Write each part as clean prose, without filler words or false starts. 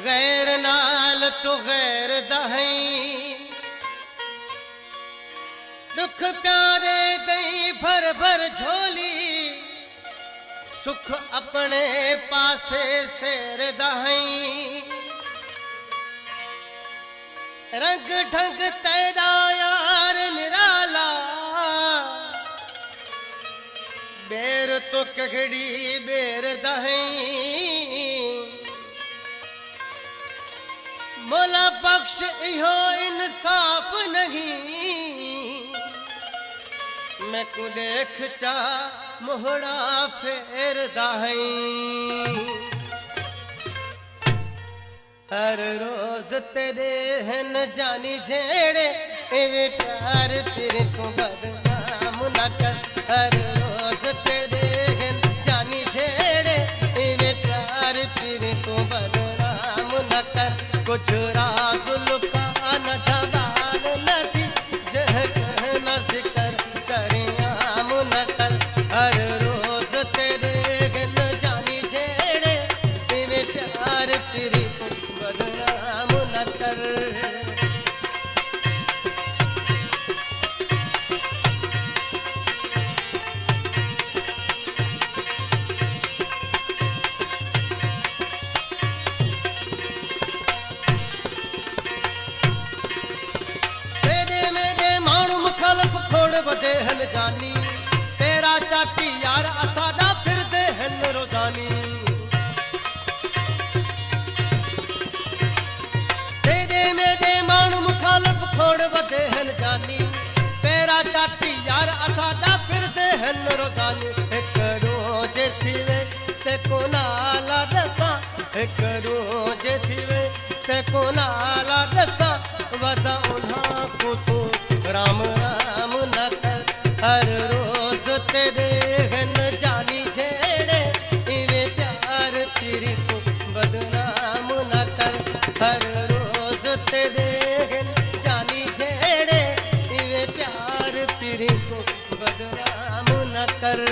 गैर नाल तो गैर दहई दुख प्यारे दई भर भर झोली सुख अपने पासे सेर दहई रंग ढंग तेरा यार निराला बेर तो कगड़ी बेर दहई मोला बख्श इहो इंसाफ नहीं मैं को देख चा मोहड़ा फेर दाई हर रोज तेरे हन जानी झेड़े एवे प्यार फिर को बदनाम न कर हर रोज तेरे हन जानी झेड़े एवे प्यार फिर को बदनाम न कर कुछ राज लुका न ढबाल नदी जह कहना जिकर सरियाम न कर हर रोज तेरे गन जानी झेड़े तेरे प्यार फिर बदनाम न कर बदे हन जानी तेरा चाची यार असादा फिर दे हन रोजानी तेरे मेरे मानू मुखालफ खोड़ बदे हन जानी तेरा चाची यार असादा फिर दे हन रोजानी एक रोज थीवे ते को नाला दसा एक रोज थीवे ते को नाला दसा वदा उन्हा को तो राम राम न कर हर रोज तेरे गन जानी झेड़े इवे प्यार फिर को बदनाम न कर हर रोज तेरे गन जानी झेड़े इवे प्यार फिर को बदनाम न कर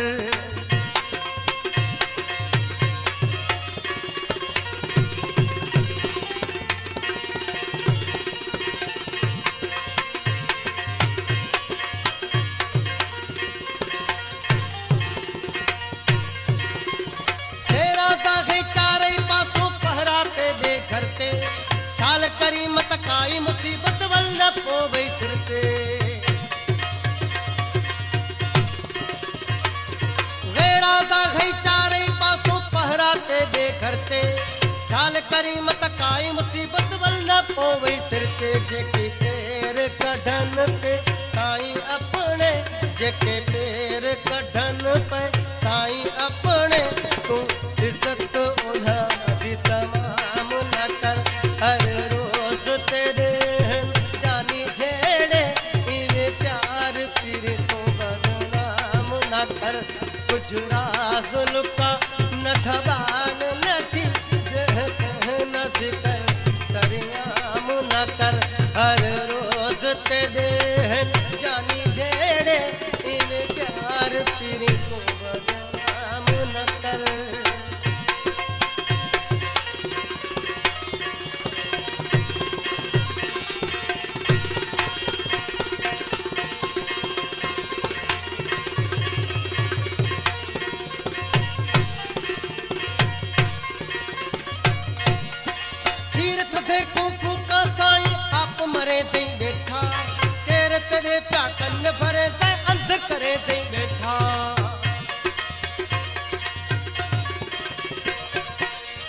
करी मत काई मुसीबत वल न पोवे सिरते वेरा दा गई चारे पासों पहराते दे करते ख्याल करी मत काई मुसीबत वल न पोवे सिरते जेके पैर कढन पे साईं अपने जेके पैर कढन पे साईं अपने तू इज्जत उन्हा दी तमाम न कर हर तेरे जानी झेड़े इवे प्यार फिर को बदनाम न कर कुछ राज लुका न ढबाल नथी जह कहना जिकर सरियाम न कर हर रोज तेरे जानी झेड़े इवे प्यार फिर को बदनाम न कर मरे दे बैठा तेरे तेरे प्याकन भरे दे अंध करे दे बैठा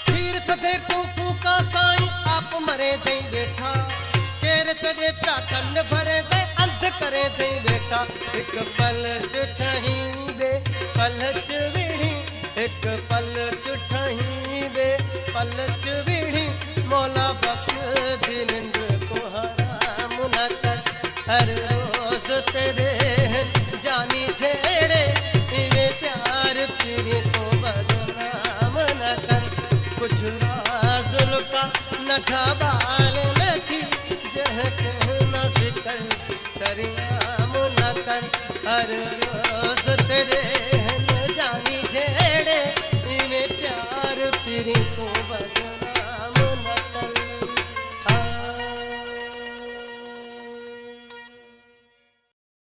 तीर्थ दे कुफू का साईं आप मरे दे बैठा तेरे तेरे प्याकन भरे दे अंध करे दे बैठा एक पल चुठही दे पलच विड़ी एक पल चुठही दे पलच विड़ी मौला बख्श दिन को हराम न कर हर रोज तेरे जानी झेड़े इवे प्यार फिर को बदनाम न कर कुछ राज लुका न ढबाल नथी जह कहना जिकर सरियाम न कर हर